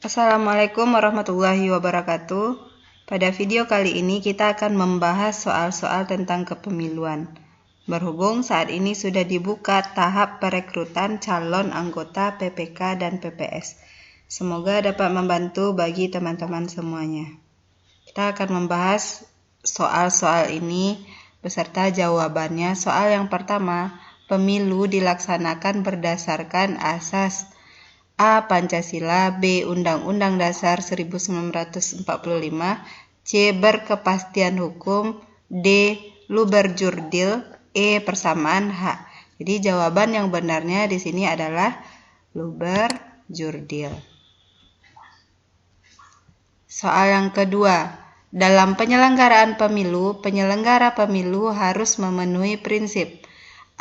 Assalamualaikum warahmatullahi wabarakatuh. Pada video kali ini kita akan membahas soal-soal tentang kepemiluan. Berhubung saat ini sudah dibuka tahap perekrutan calon anggota PPK dan PPS. Semoga dapat membantu bagi teman-teman semuanya. Kita akan membahas soal-soal ini beserta jawabannya. Soal yang pertama, pemilu dilaksanakan berdasarkan asas A. Pancasila, B. Undang-Undang Dasar 1945, C. Berkepastian hukum, D. Luberjurdil, E. Persamaan hak. Jadi jawaban yang benarnya di sini adalah Luberjurdil. Soal yang kedua, dalam penyelenggaraan pemilu, penyelenggara pemilu harus memenuhi prinsip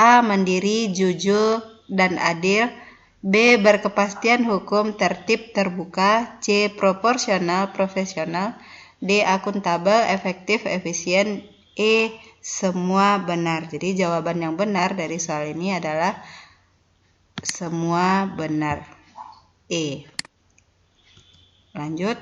A. Mandiri, jujur, dan adil, B. Berkepastian hukum, tertib, terbuka, C. Proporsional, profesional, D. Akuntabel, efektif, efisien, E. Semua benar. Jadi jawaban yang benar dari soal ini adalah semua benar, E. Lanjut.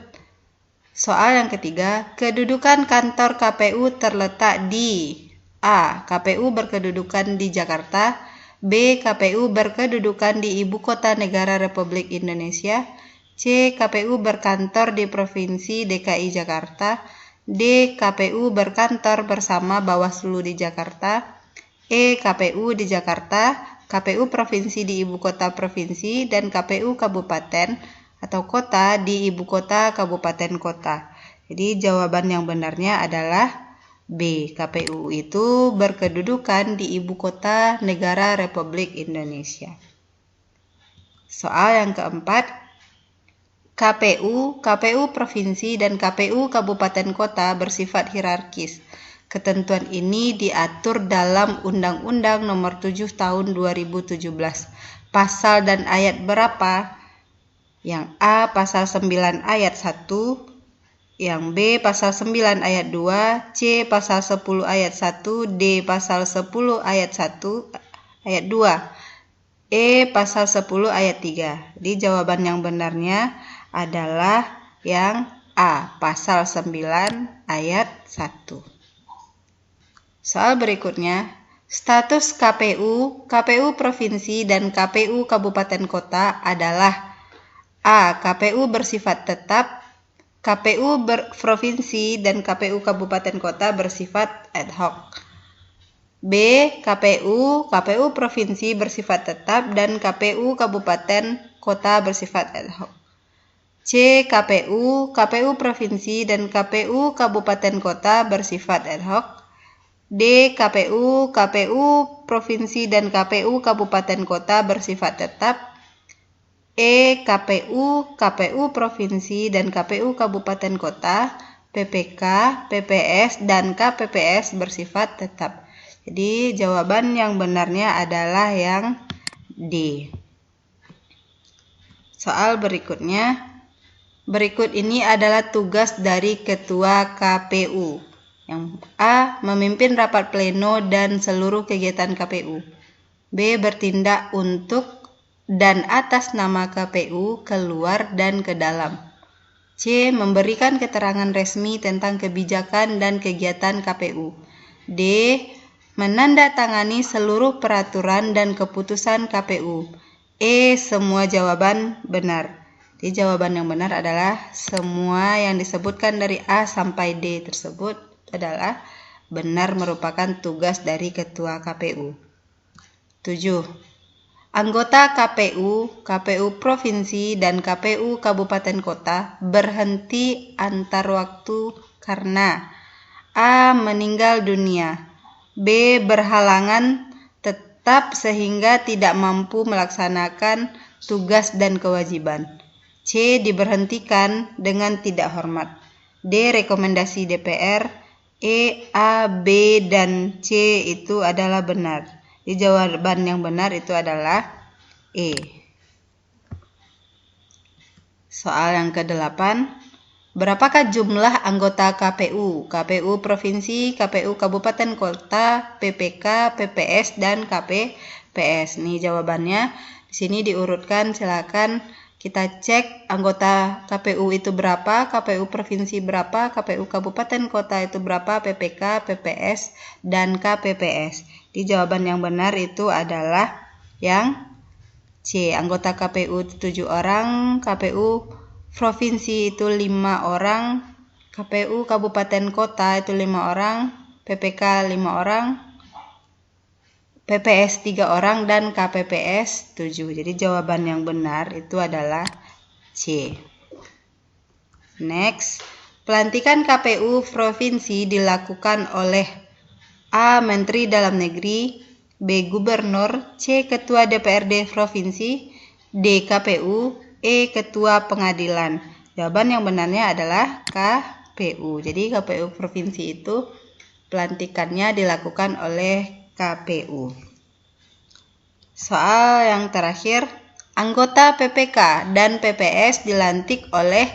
Soal yang ketiga, kedudukan kantor KPU terletak di A. KPU berkedudukan di Jakarta, B. KPU berkedudukan di Ibu Kota Negara Republik Indonesia, C. KPU berkantor di Provinsi DKI Jakarta, D. KPU berkantor bersama Bawaslu di Jakarta, E. KPU di Jakarta, KPU Provinsi di Ibu Kota Provinsi, dan KPU Kabupaten atau Kota di Ibu Kota Kabupaten Kota. Jadi jawaban yang benarnya adalah B. KPU itu berkedudukan di Ibu Kota Negara Republik Indonesia. Soal yang keempat, KPU Provinsi dan KPU Kabupaten Kota bersifat hierarkis. Ketentuan ini diatur dalam Undang-Undang Nomor 7 Tahun 2017. Pasal dan ayat berapa? Yang A. Pasal 9 ayat 1, yang B. Pasal 9 ayat 2, C. Pasal 10 ayat 1, D. Pasal 10 ayat 1, ayat 2, E. Pasal 10 ayat 3. Jadi jawaban yang benarnya adalah yang A. Pasal 9 ayat 1. Soal berikutnya, status KPU Provinsi dan KPU Kabupaten Kota adalah A. KPU bersifat tetap, KPU Provinsi dan KPU Kabupaten Kota bersifat ad hoc. B. KPU Provinsi bersifat tetap dan KPU Kabupaten Kota bersifat ad hoc. C. KPU Provinsi dan KPU Kabupaten Kota bersifat ad hoc. D. KPU Provinsi dan KPU Kabupaten Kota bersifat tetap. E. KPU Provinsi dan KPU Kabupaten Kota, PPK, PPS, dan KPPS bersifat tetap. Jadi jawaban yang benarnya adalah yang D. Soal berikutnya, berikut ini adalah tugas dari Ketua KPU. Yang A. Memimpin rapat pleno dan seluruh kegiatan KPU. B. Bertindak untuk dan atas nama KPU keluar dan ke dalam. C. Memberikan keterangan resmi tentang kebijakan dan kegiatan KPU. D. Menandatangani seluruh peraturan dan keputusan KPU. E. Semua jawaban benar. Jadi jawaban yang benar adalah semua yang disebutkan dari A sampai D tersebut adalah benar, merupakan tugas dari Ketua KPU. 7. Anggota KPU Provinsi dan KPU Kabupaten Kota berhenti antar waktu karena A. Meninggal dunia, B. Berhalangan tetap sehingga tidak mampu melaksanakan tugas dan kewajiban, C. Diberhentikan dengan tidak hormat, D. Rekomendasi DPR, E. A, B, dan C itu adalah benar. Jadi jawaban yang benar itu adalah E. Soal yang ke-8, berapakah jumlah anggota KPU Provinsi, KPU Kabupaten Kota, PPK, PPS, dan KPPS? Nih jawabannya di sini diurutkan, silakan Kita cek anggota KPU itu berapa, KPU provinsi berapa, KPU kabupaten kota itu berapa, PPK, PPS, dan KPPS. Di jawaban yang benar itu adalah yang C. Anggota KPU 7 orang, KPU provinsi itu 5 orang, KPU kabupaten kota itu 5 orang, PPK 5 orang, PPS 3 orang, dan KPPS 7. Jadi jawaban yang benar itu adalah C. Next, pelantikan KPU provinsi dilakukan oleh A. Menteri Dalam Negeri, B. Gubernur, C. Ketua DPRD provinsi, D. KPU, E. Ketua Pengadilan. Jawaban yang benarnya adalah KPU. Jadi KPU provinsi itu pelantikannya dilakukan oleh KPU. Soal yang terakhir, anggota PPK dan PPS dilantik oleh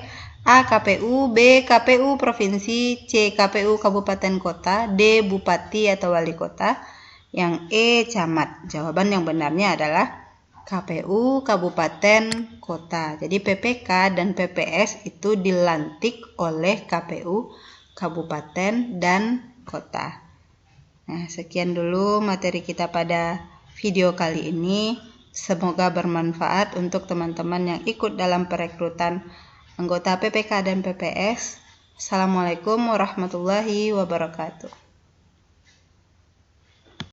A. KPU, B. KPU Provinsi, C. KPU Kabupaten Kota, D. Bupati atau Wali Kota, yang E. Camat. Jawaban yang benarnya adalah KPU Kabupaten Kota. Jadi PPK dan PPS itu dilantik oleh KPU Kabupaten dan Kota. Nah, sekian dulu materi kita pada video kali ini. Semoga bermanfaat untuk teman-teman yang ikut dalam perekrutan anggota PPK dan PPS. Assalamualaikum warahmatullahi wabarakatuh.